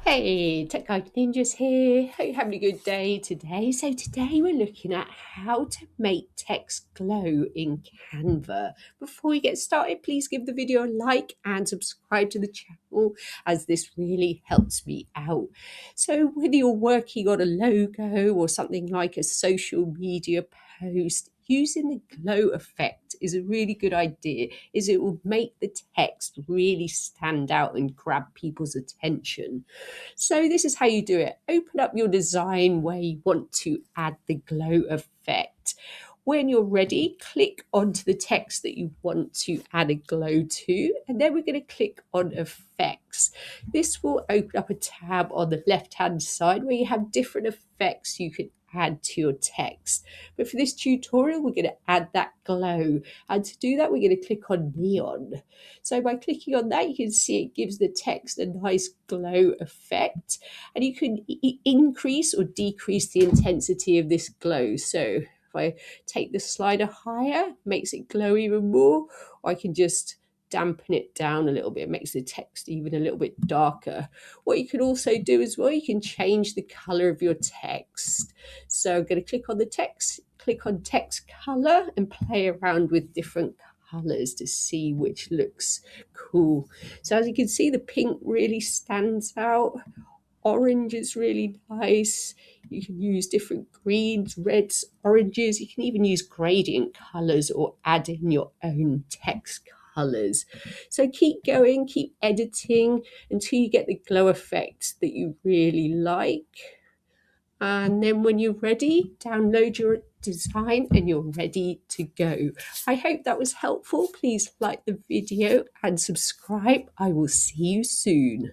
Hey, Tech Guide Ninjas here. Hope you're having a good day today. So today we're looking at how to make text glow in Canva. Before we get started, please give the video a like and subscribe to the channel as this really helps me out. So whether you're working on a logo or something like a social media post, using the glow effect is a really good idea, as it will make the text really stand out and grab people's attention. So this is how you do it. Open up your design where you want to add the glow effect. When you're ready, click onto the text that you want to add a glow to, and then we're going to click on effects. This will open up a tab on the left-hand side where you have different effects you can add to your text. But for this tutorial, we're going to add that glow. And to do that, we're going to click on neon. So by clicking on that, you can see it gives the text a nice glow effect. And you can increase or decrease the intensity of this glow. So if I take the slider higher, makes it glow even more, or I can just dampen it down a little bit. It makes the text even a little bit darker. What you can also do as well, you can change the color of your text. So I'm going to click on the text, click on text color, and play around with different colors to see which looks cool. So as you can see, the pink really stands out. Orange is really nice. You can use different greens, reds, oranges. You can even use gradient colors or add in your own text colors. So keep going, keep editing until you get the glow effect that you really like. And then when you're ready, download your design and you're ready to go. I hope that was helpful. Please like the video and subscribe. I will see you soon.